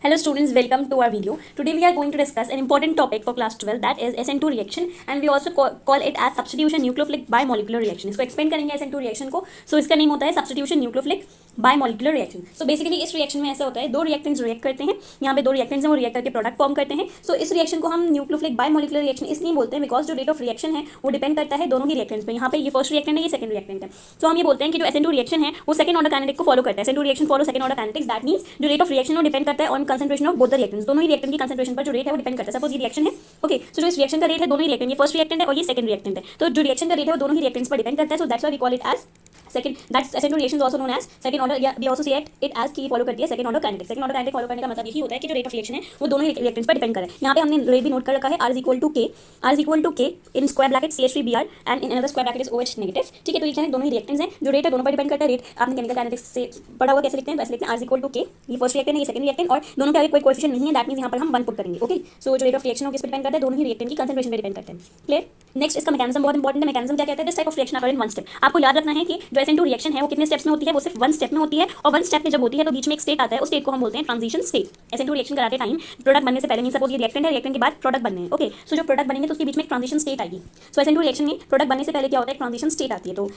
Hello students, welcome to our video. Today we are going to discuss an important topic for class 12, that is SN2 reaction, and we also call it as substitution nucleophilic bimolecular reaction. इसको explain करेंगे SN2 reaction को. सो इसका name होता है substitution nucleophilic bimolecular reaction. So basically इस reaction में ऐसा होता है, दो रिएक्टेंट्स रिएक्ट करते हैं. यहाँ पे दो रिएक्टेंट्स हैं, वो रिएक्ट करके प्रोडक्ट फॉर्म करते हैं. सो इस रिएक्शन को हम न्यूक्लियोफिलिक बायमोलिकुलर रिएक्शन इसलिए बोलते हैं बिकॉज जो रेट ऑफ रिएक्शन है वो डिपेंड करता है दोनों ही रिएक्टेंट्स पे. यहाँ पे ये फर्स्ट रिएक्टेंट है, ये सेकंड रिएक्टेंट है. तो हम ये बोलते हैं कि जो SN2 रिएक्शन है वो सेकंड ऑर्डर काइनेटिक को फॉलो करता है. SN2 reaction follow second order kinetics. That means जो रेट ऑफ रिएक्शन वो डिपेंड करता है on concentration of both the reactants. दोनों ही रिएक्टेंट की कंसंट्रेशन पर जो रेट है वो डिपेंड करता है. सपोज ये रिएक्शन है, ओके. सो जो इस रिएक्शन का रेट है, दोनों ही रिएक्टेंट, ये फर्स्ट रिएक्टेंट है और ये सेकंड रिएक्टेंट है. तो जो रिएक्शन का रेट है वो दोनों ही रिएक्टेंट्स पर डिपेंड करता है. So that's why we call it as second. That's SN2 reaction also known as second order, या we also say it as की फॉलो करती है second order kinetics. Second order kinetics follow करने का मतलब यही होता है कि जो रेट ऑफ रिएक्शन है वो दोनों ही रिएक्टेंट्स पर डिपेंड करे. यहाँ पे हमने रेट भी नोट कर रखा है, R = K in square bracket CH3Br and in another square bracket is OH negative. ठीक है, तो ये क्या है, दोनों ही रिएक्टेंट्स हैं. जो रेट है दोनों पर डिपेंड करता है. रेट आपने केमिकल काइनेटिक्स से पढ़ा हुआ, कैसे लिखते हैं, वैसे लिखते हैं R = K. ये फर्स्ट रिएक्टेंट है, ये सेकंड रिएक्टेंट, और दोनों के आगे कोई कोएफिशिएंट नहीं है. दैट मींस यहाँ पर हम 1 पुट करेंगे. ओके, सो जो रेट ऑफ रिएक्शन हो किस पर डिपेंड करता है, दोनों ही रिएक्टेंट की कंसंट्रेशन पर डिपेंड करते हैं. क्लियर. नेक्स्ट इसका मैकेनिज्म बहुत इंपॉर्टेंट है. मैकेनिज्म क्या कहता है, this type of reaction occur in one step. आपको याद रखना है कि जो SN2 रिएक्शन है वो कितने स्टेप्स में होती है, वो सिर्फ वन स्टेप में होती है. और वन स्टेप में जब होती है तो बीच में एक स्टेट आता है, उस स्टेट को हम बोलते हैं ट्रांजिशन स्टेट. SN2 रिएक्शन कराते टाइम प्रोडक्ट बनने से पहले, मीन सपोज ये रिएक्टेंट है, रिएक्टेंट के बाद प्रोडक्ट बनने हैं. ओके, सो जो प्रोडक्ट बनेंगे तो उसके बीच में एक ट्रांजिशन स्टेट आएगी. सो SN2 रिएक्शन में प्रोडक्ट बनने से पहले क्या होता है, ट्रांजिशन स्टेट आती है. तो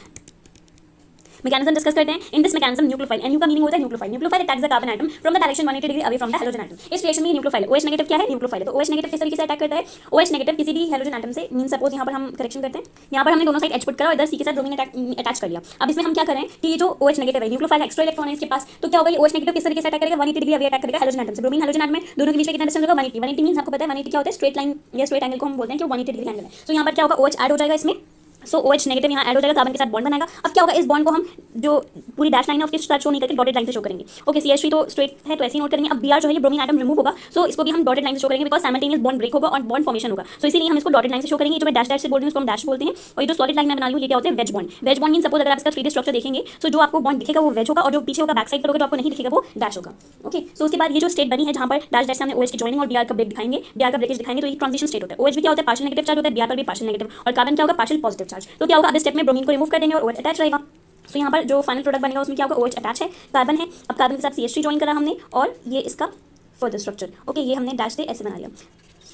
मैकेनिज्म डिस्कस करते हैं. In this mechanism nucleophile, NU का मीनिंग होता है nucleophile. Nucleophile attacks the carbon atom from the direction 180 degree away from the halogen atom. इस रिएक्शन में न्यूक्लियोफाइल OH नेगेटिव क्या है, न्यूक्लियोफाइल है. तो OH नेगेटिव किस तरीके से अटैक करता है, OH नेगेटिव किसी भी हैलोजन एटम से, मीन सपोज यहाँ पर हम करेक्शन करते हैं, यहाँ पर हमने दोनों साइड H पुट करा और इधर C के साथ ब्रोमीन अटैच कर लिया. अब इसमें हम क्या करें कि ये जो OH नेगेटिव है, न्यूक्लियोफाइल एक्स्ट्रा इलेक्ट्रॉन है इसके पास, तो क्या होगा, ये OH नेगेटिव किस तरीके से अटैक करेगा, 180 डिग्री अवे अटैक करेगा हैलोजन एटम से. ब्रोमीन हैलोजन एटम में दोनों के बीच में कितना डिस्टेंस होगा, 180. 180 मींस आपको पता है 180 क्या होता है, स्ट्रेट लाइन या स्ट्रेट एंगल को हम बोलते हैं कि 180 डिग्री एंगल है. सो यहाँ पर क्या होगा, OH ऐड हो जाएगा इसमें. सो OH नेगेटिव यहाँ ऐड हो जाएगा, कार्बन के साथ बॉन्ड बनाएगा. अब क्या होगा, इस बॉन्ड को हम जो पूरी डैश लाइन है उसके साथ शो नहीं करके डॉटेड लाइन से शो करेंगे. ओके, CH3 तो स्ट्रेट है तो ऐसे ही नोट करेंगे. अब Br जो है ये ब्रोमीन एटम रिमूव होगा, सो इसको भी हम डॉटेड लाइन से शो करेंगे बिकॉज साइमल्टेनियस बॉन्ड ब्रेक होगा और बॉन्ड फॉर्मेशन होगा. सो इसीलिए हम इसको डॉटेड लाइन से शो करेंगे. जो मैं डैश डैश से बोल रही हूँ उसको हम डैश बोलते हैं. और ये जो सॉलिड लाइन मैं बना रही हूँ ये क्या होता है, wedge bond. Wedge bond mean suppose अगर आप इसका 3D स्ट्रक्चर देखेंगे तो जो आपको बॉन्ड दिखेगा वो वेज होगा, और जो पीछे होगा बैक साइड पर होगा तो आपको नहीं दिखेगा वो डैश होगा. ओके, सो उसके बाद ये जो स्टेट बनी है जहाँ पर डैश डैश से हमने OH की जॉइनिंग और Br का ब्रेक दिखाएंगे, Br का ब्रेकेज दिखाएंगे, तो ये ट्रांजिशन स्टेट होता है. OH भी क्या होता है, पार्शियल नेगेटिव चार्ज होता है, Br पर भी पार्शियल नेगेटिव, और कार्बन क्या होगा, पार्शियल पॉजिटिव चार्ज. तो क्या होगा, अब इस स्टेप में ब्रोमीन को रिमूव कर देंगे और OH अटैच रहेगा. सो यहाँ पर जो फाइनल प्रोडक्ट बनेगा उसमें क्या होगा, OH अटैच है, कार्बन है. अब कार्बन के साथ CH3 ज्वाइन करा हमने, और ये इसका फर्दर स्ट्रक्चर. ओके, ये हमने डैश से ऐसे बना लिया.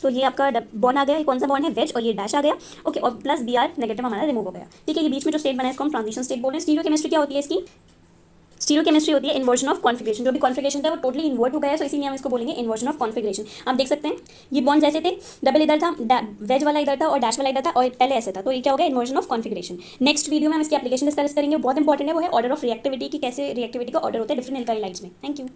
तो ये आपका बॉन्ड आ गया. ये कौन सा बॉन्ड है, वेज, और ये डैश आ गया. ओके, और प्लस Br नेगेटिव हमारा रिमूव हो गया. ठीक है, ये बीच में जो स्टेट बना है इसको हम ट्रांजिशन स्टेट बोल रहे हैं. स्टीरियो केमिस्ट्री क्या होती है इसकी, स्टीरियो केमिस्ट्री होती है इन्वर्जन ऑफ कॉन्फिगरेशन. जो भी कॉन्फिगरेशन था वो टोटली इन्वर्ट हो गया है, सो इसीलिए हम इसको बोलेंगे इन्वर्जन ऑफ कॉन्फिगरेशन. आप देख सकते हैं ये बॉन्ड जैसे थे, डबल इधर था, वेज वाला इधर था और डैश वाला इधर था, और पहले ऐसे था. तो ये क्या हो गया, inversion of configuration. Next video में हम इसकी एप्लीकेशन डिस्कस करेंगे, बहुत इंपॉर्टेंट है, वो है ऑर्डर ऑफ रिएक्टिविटी की, कैसे रिएक्टिविटी का ऑर्डर होता है डिफरेंट एल्काइल लाइट्स में. Thank you.